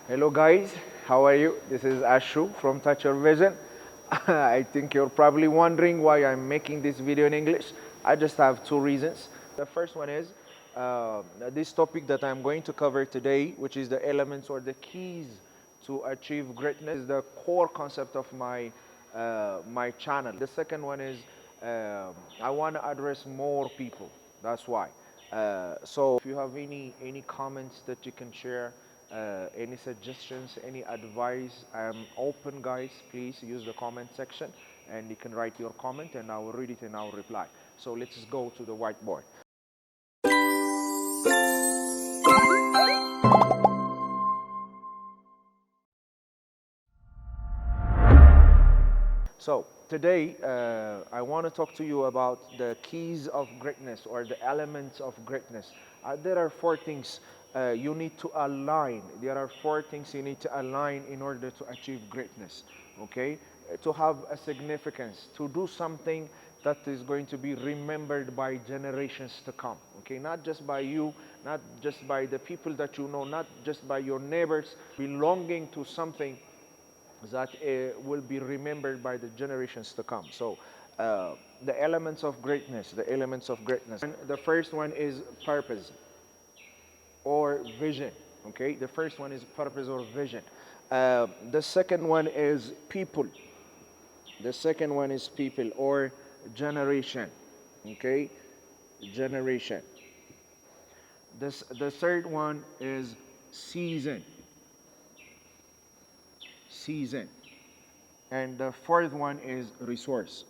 Hello guys, how are you? This is Ashu from Touch Your Vision. I think you're probably wondering why I'm making this video in English. I just have two reasons. The first one is this topic that I'm going to cover today, which is the elements or the keys to achieve greatness, is the core concept of my channel. The second one is I want to address more people. That's why. So if you have any comments that you can share, any suggestions, any advice, I'm open, guys. Please use the comment section, and you can write your comment, and I will read it and I will reply. So let's just go to the whiteboard. So today I want to talk to you about the keys of greatness or the elements of greatness. There are four things you need to align. There are four things you need to align in order to achieve greatness. Okay, to have a significance, to do something that is going to be remembered by generations to come. Okay, not just by you, not just by the people that you know, not just by your neighbors, belonging to something that will be remembered by the generations to come. So the elements of greatness, the elements of greatness. And the first one is purpose or vision. Okay, the first one is purpose or vision. The second one is people. The second one is people or generation. Okay, generation. The third one is season. Season. And the fourth one is resource.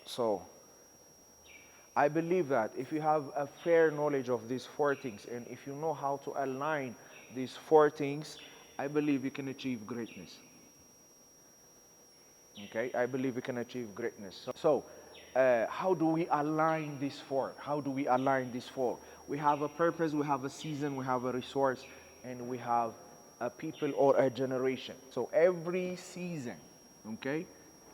So I believe that if you have a fair knowledge of these four things, and if you know how to align these four things, I believe you can achieve greatness. Okay, I believe we can achieve greatness. So how do we align these four? How do we align these four? We have a purpose, we have a season, we have a resource, and we have a people or a generation. So every season, okay,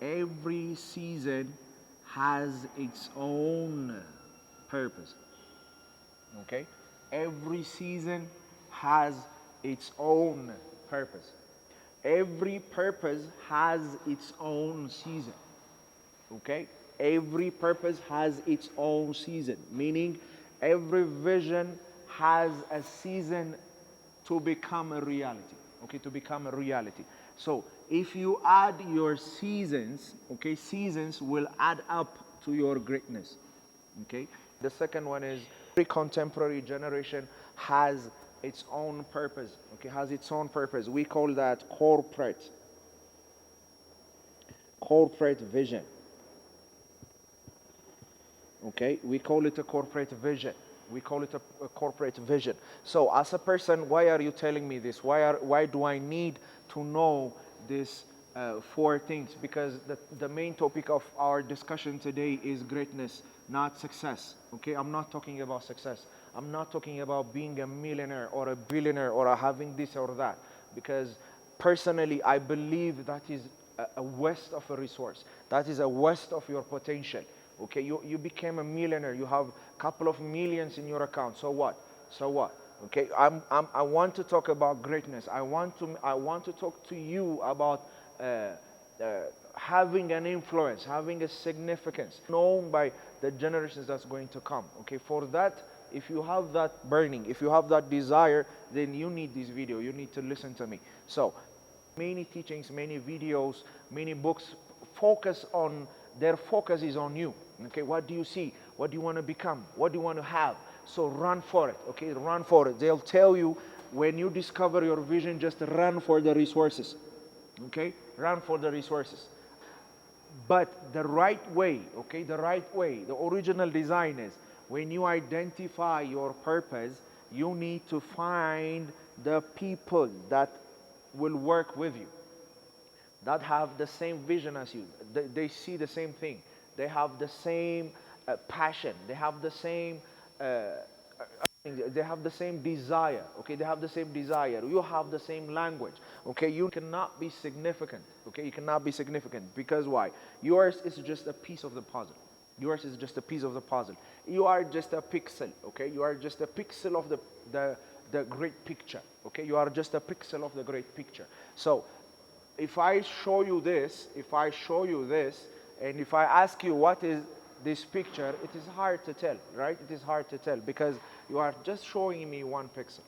every season has its own purpose. Okay, every season has its own purpose. Every purpose has its own season. Okay, every purpose has its own season, meaning every vision has a season to become a reality. Okay, to become a reality. So if you add your seasons, okay, seasons will add up to your greatness. Okay, the second one is every contemporary generation has its own purpose. Okay, has its own purpose. We call that corporate vision. Okay, we call it a corporate vision. We call it a corporate vision. So as a person, why are you telling me this? Why do I need to know these four things? Because the main topic of our discussion today is greatness, not success. Okay, I'm not talking about success. I'm not talking about being a millionaire or a billionaire or having this or that. Because personally, I believe that is a waste of a resource. That is a waste of your potential. Okay, you became a millionaire. You have a couple of millions in your account. So what? So what? Okay, I want to talk about greatness. I want to talk to you about having an influence, having a significance, known by the generations that's going to come. Okay, for that, if you have that burning, if you have that desire, then you need this video. You need to listen to me. So many teachings, many videos, many books their focus is on you. Okay, what do you see? What do you want to become? What do you want to have? So run for it. Okay, run for it. They'll tell you when you discover your vision, just run for the resources. Okay, run for the resources. But the right way, okay, the right way, the original design is when you identify your purpose, you need to find the people that will work with you, that have the same vision as you. They see the same thing. They have the same passion. They have the same. They have the same desire. Okay, they have the same desire. You have the same language. Okay, you cannot be significant. Okay, you cannot be significant because why? Yours is just a piece of the puzzle. Yours is just a piece of the puzzle. You are just a pixel, okay? You are just a pixel of the, the great picture, okay? You are just a pixel of the great picture. So if I show you this, and if I ask you what is this picture, it is hard to tell, right? It is hard to tell because you are just showing me one pixel.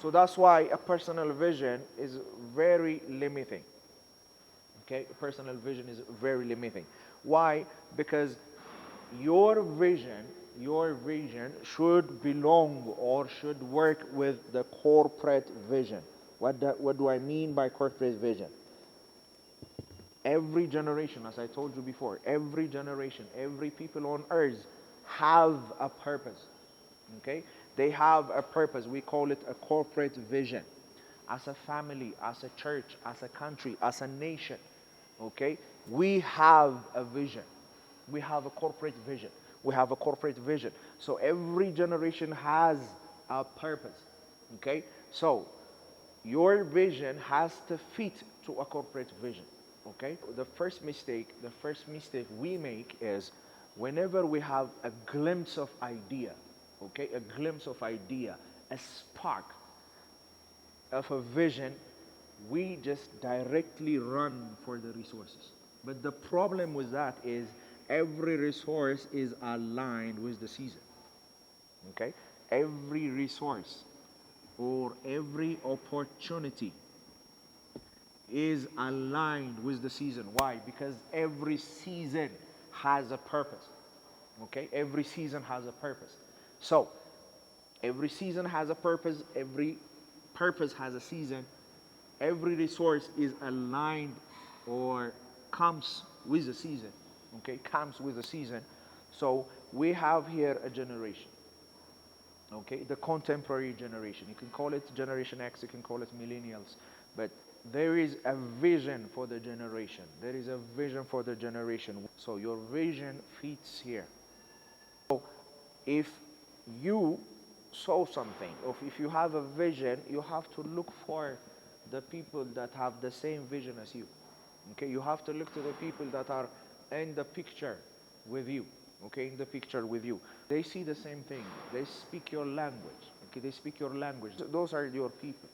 So that's why a personal vision is very limiting. Okay, personal vision is very limiting. Why? Because your vision should belong or should work with the corporate vision. What do I mean by corporate vision? Every generation, as I told you before, every generation, every people on earth have a purpose. Okay? They have a purpose. We call it a corporate vision. As a family, as a church, as a country, as a nation, okay? We have a vision. We have a corporate vision. We have a corporate vision. So every generation has a purpose. Okay? So your vision has to fit to a corporate vision. Okay? The first mistake we make is whenever we have a glimpse of idea, okay, a glimpse of idea, a spark of a vision, we just directly run for the resources. But the problem with that is every resource is aligned with the season. Okay? Every resource or every opportunity is aligned with the season. Why? Because every season has a purpose. Okay? Every season has a purpose. So, every season has a purpose, every purpose has a season, every resource is aligned or comes with the season. Okay? Comes with the season. So, we have here a generation. Okay, the contemporary generation. You can call it Generation X, you can call it millennials, but there is a vision for the generation. There is a vision for the generation. So your vision fits here. So if you saw something, or if you have a vision, you have to look for the people that have the same vision as you. Okay, you have to look to the people that are in the picture with you. Okay, in the picture with you. They see the same thing. They speak your language. Okay, they speak your language. Those are your people.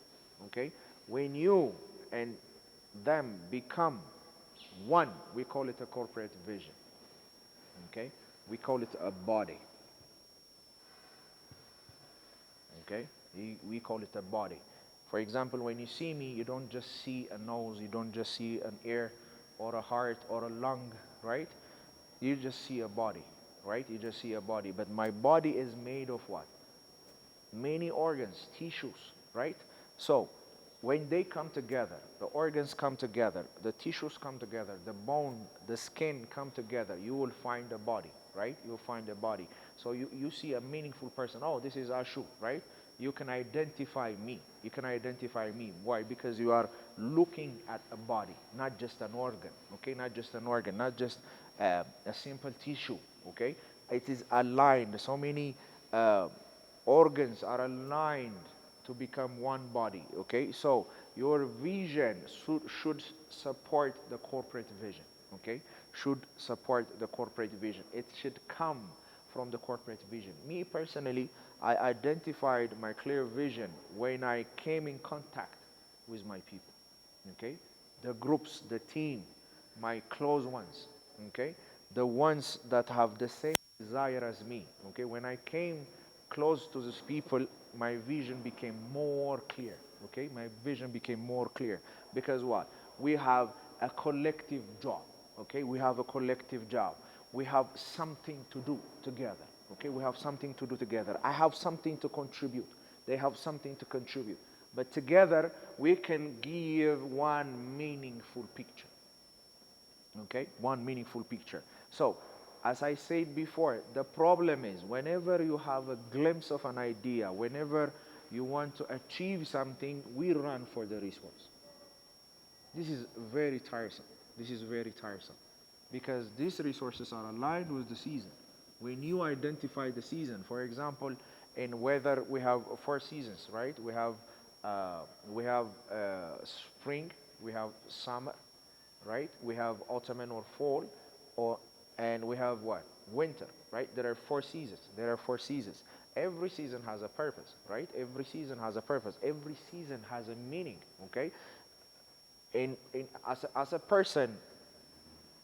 Okay, when you and them become one, we call it a corporate vision. Okay, we call it a body. Okay, we call it a body. For example, when you see me, you don't just see a nose, you don't just see an ear or a heart or a lung, right? You just see a body, right? You just see a body. But my body is made of what? Many organs, tissues, right? So when they come together, the organs come together, the tissues come together, the bone, the skin come together, you will find a body, right? You'll find a body. So you see a meaningful person. Oh, this is Ashu, right? You can identify me. You can identify me. Why? Because you are looking at a body, not just an organ, okay? Not just an organ, not just a simple tissue, okay? It is aligned. So many organs are aligned to become one body, okay? So your vision should support the corporate vision, okay? Should support the corporate vision. It should come from the corporate vision. Me personally, I identified my clear vision when I came in contact with my people, okay? The groups, the team, my close ones, okay? The ones that have the same desire as me, okay? When I came close to these people, my vision became more clear, okay? My vision became more clear because what? We have a collective job, okay? We have a collective job. We have something to do together, okay? We have something to do together. I have something to contribute. They have something to contribute. But together, we can give one meaningful picture, okay? One meaningful picture. So, as I said before, the problem is whenever you have a glimpse of an idea, whenever you want to achieve something, we run for the resource. This is very tiresome. This is very tiresome because these resources are aligned with the season. When you identify the season, for example, in weather, we have 4 seasons, right? We have spring, we have summer, right? We have autumn or fall, or and we have what? Winter, right? There are 4 seasons. There are 4 seasons. Every season has a purpose, right? Every season has a purpose. Every season has a meaning, okay? As a person,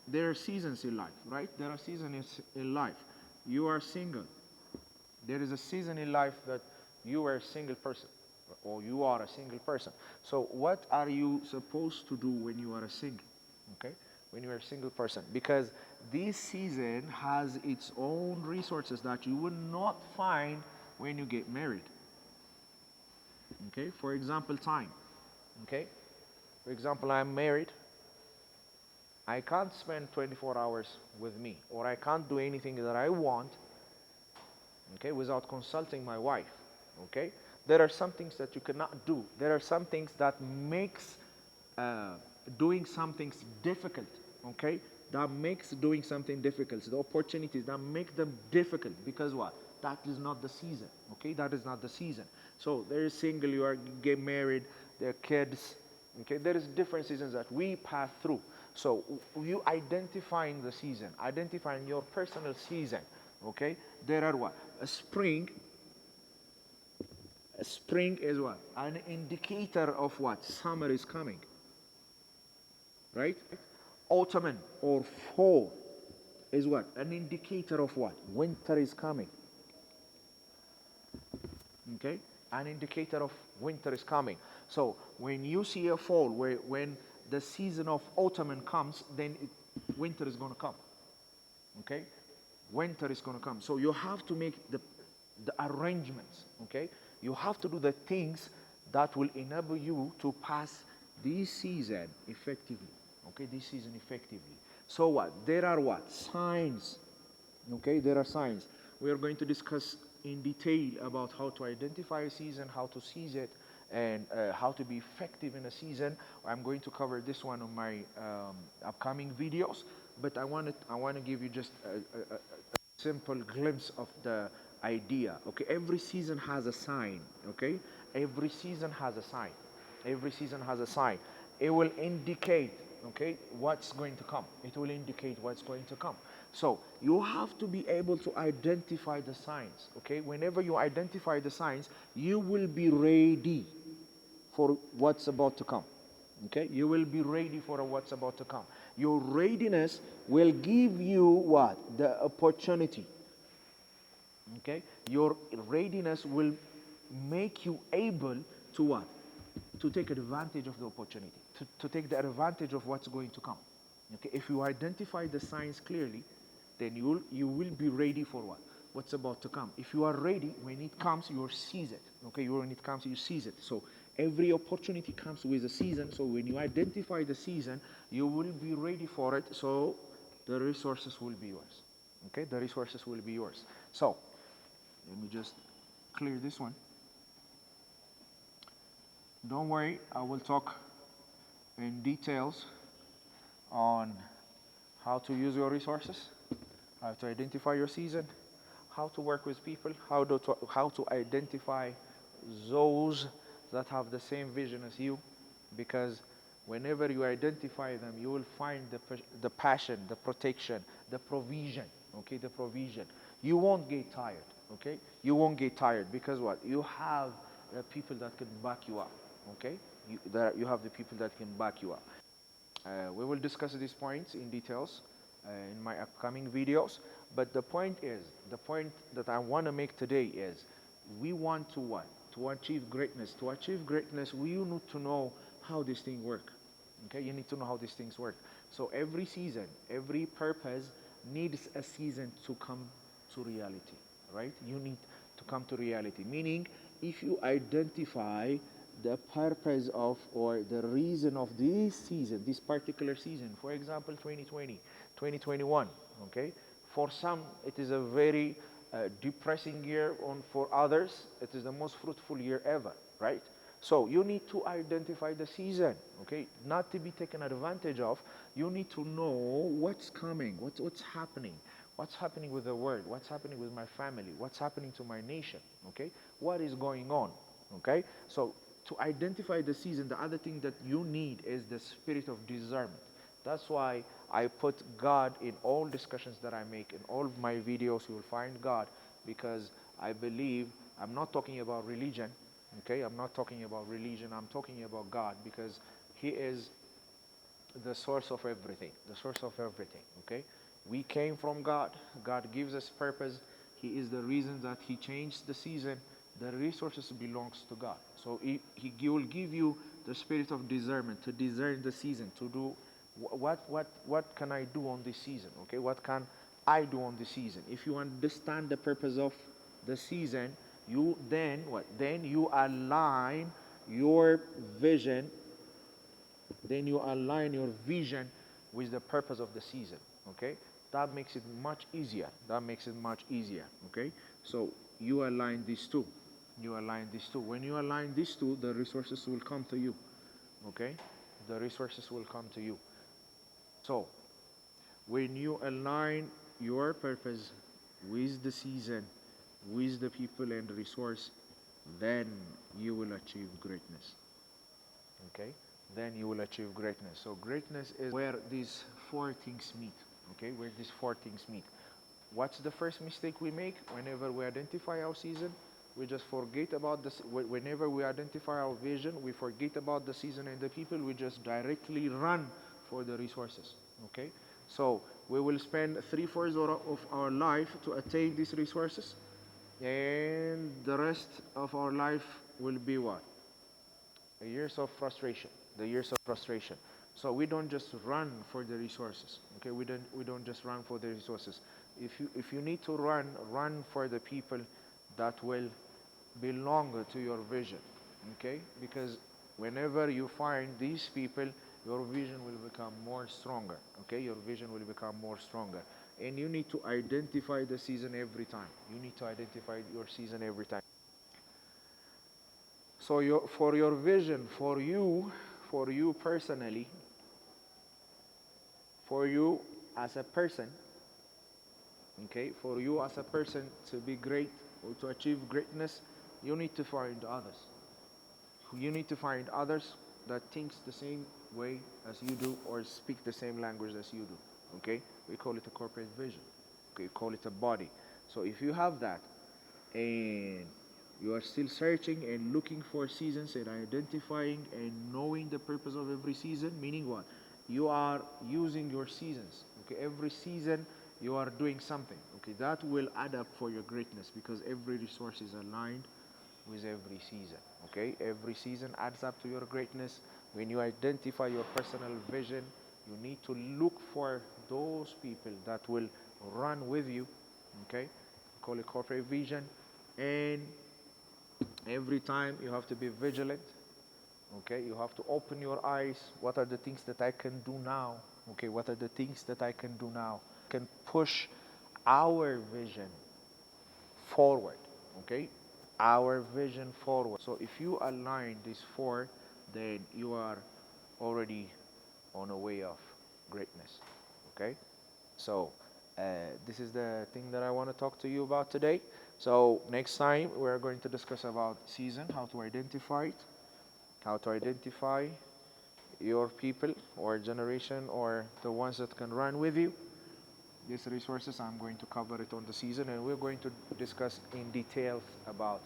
there are seasons in life, right? There are seasons in life. You are single. There is a season in life that you are a single person, or you are a single person. So what are you supposed to do when you are a single? Okay? When you are a single person. Because this season has its own resources that you will not find when you get married. Okay? For example, time. Okay? For example, I'm married. I can't spend 24 hours with me, or I can't do anything that I want, okay, without consulting my wife. Okay? There are some things that you cannot do. There are some things that makes uh, doing some things difficult. Okay? That makes doing something difficult. The opportunities that make them difficult, because what? That is not the season. Okay? That is not the season. So there is single, you are get married, there are kids. Okay? There is different seasons that we pass through. So you identifying the season, identifying your personal season. Okay? There are what? A spring is what? An indicator of what? Summer is coming. Right? Autumn or fall is what? An indicator of what? Winter is coming. Okay? An indicator of winter is coming. So when you see a fall, when the season of autumn comes, then winter is going to come. Okay? Winter is going to come. So you have to make the arrangements. Okay? You have to do the things that will enable you to pass this season effectively. Okay? This season effectively. So what? There are what? Signs. Okay? There are signs. We are going to discuss in detail about how to identify a season, how to seize it, and how to be effective in a season. I'm going to cover this one on my upcoming videos, but I want to give you just a simple glimpse of the idea. Okay, every season has a sign. Okay, every season has a sign. Every season has a sign. It will indicate, okay, what's going to come. It will indicate what's going to come. So you have to be able to identify the signs. Okay, whenever you identify the signs, you will be ready for what's about to come. Okay, you will be ready for what's about to come. Your readiness will give you what? The opportunity. Okay, your readiness will make you able to what? To take advantage of the opportunity, to take the advantage of what's going to come. Okay, if you identify the signs clearly, then you will be ready for what? What's about to come. If you are ready, when it comes, you seize it. Okay, when it comes, you seize it. So every opportunity comes with a season. So when you identify the season, you will be ready for it. So the resources will be yours. Okay, the resources will be yours. So let me just clear this one. Don't worry, I will talk in details on how to use your resources, how to identify your season, how to work with people, how to identify those that have the same vision as you, because whenever you identify them, you will find the passion, the protection, the provision, okay, the provision. You won't get tired, okay? You won't get tired because what? You have the people that can back you up, okay? You have the people that can back you up. We will discuss these points in details in my upcoming videos. But the point that I want to make today is, we want to what? To achieve greatness. To achieve greatness, we need to know how these things work. Okay, you need to know how these things work. So every season, every purpose needs a season to come to reality, right? You need to come to reality. Meaning, if you identify the purpose of or the reason of this season, this particular season, for example, 2020, 2021, okay? For some, it is a very depressing year. For others, it is the most fruitful year ever, right? So you need to identify the season, okay? Not to be taken advantage of. You need to know what's coming, what's happening. What's happening with the world? What's happening with my family? What's happening to my nation? Okay? What is going on? Okay? So to identify the season, the other thing that you need is the spirit of discernment. That's why I put God in all discussions that I make. In all of my videos, you will find God, because I believe I'm not talking about religion. Okay, I'm not talking about religion. I'm talking about God, because He is the source of everything. The source of everything. Okay, we came from God. God gives us purpose. He is the reason that He changed the season. The resources belongs to God. So he will give you the spirit of discernment to discern the season, to do what can I do on this season. Okay, what can I do on this season? If you understand the purpose of the season, you then what? Then you align your vision, then you align your vision with the purpose of the season. Okay, that makes it much easier. That makes it much easier. Okay, so you align these two. You align these two. When you align these two, the resources will come to you. Okay, the resources will come to you. So when you align your purpose with the season, with the people and the resource, then you will achieve greatness. Okay, then you will achieve greatness. So greatness is where these four things meet. Okay, where these four things meet. What's the first mistake we make whenever we identify our season? We just forget about this. Whenever we identify our vision, we forget about the season and the people. We just directly run for the resources. Okay, so we will spend 3/4 of our life to attain these resources, and the rest of our life will be what? The years of frustration. The years of frustration. So we don't just run for the resources. Okay, we don't just run for the resources. If you need to run for the people that will belong to your vision. Okay, because whenever you find these people, your vision will become more stronger. Okay, your vision will become more stronger, and you need to identify the season every time. You need to identify your season every time. So for your vision, for you personally, for you as a person, okay, for you as a person to be great or to achieve greatness, you need to find others. You need to find others that thinks the same way as you do or speak the same language as you do. Okay, we call it a corporate vision. Okay, call it a body. So if you have that, and you are still searching and looking for seasons and identifying and knowing the purpose of every season, meaning what? You are using your seasons. Okay, every season you are doing something. Okay, that will add up for your greatness, because every resource is aligned with every season. Okay, every season adds up to your greatness. When you identify your personal vision, you need to look for those people that will run with you. Okay, call it corporate vision. And every time you have to be vigilant. Okay, you have to open your eyes. What are the things that I can do now? Okay, what are the things that I can do now? Can push our vision forward. Okay, our vision forward. So if you align these four, then you are already on a way of greatness. Okay, so this is the thing that I want to talk to you about today. So next time we're going to discuss about season, how to identify it, how to identify your people or generation or the ones that can run with you. These resources, I'm going to cover it on the season, and we're going to discuss in details about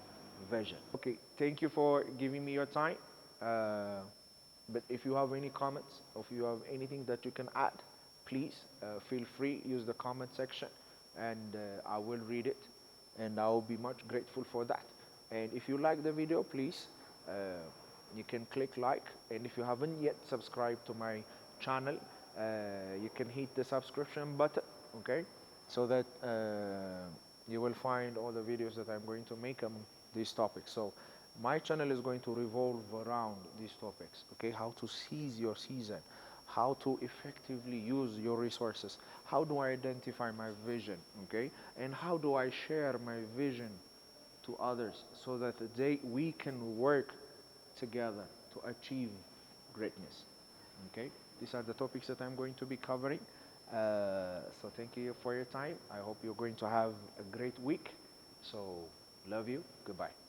vision. Okay, thank you for giving me your time. But if you have any comments, or if you have anything that you can add, please feel free, use the comment section, and I will read it, and I will be much grateful for that. And if you like the video, please, you can click like, and if you haven't yet subscribed to my channel, you can hit the subscription button, okay, so that you will find all the videos that I'm going to make on these topics. So my channel is going to revolve around these topics. Okay, how to seize your season, how to effectively use your resources, how do I identify my vision, okay, and how do I share my vision to others so that we can work together to achieve greatness. Okay, these are the topics that I'm going to be covering. So thank you for your time. I hope you're going to have a great week. So love you. Goodbye.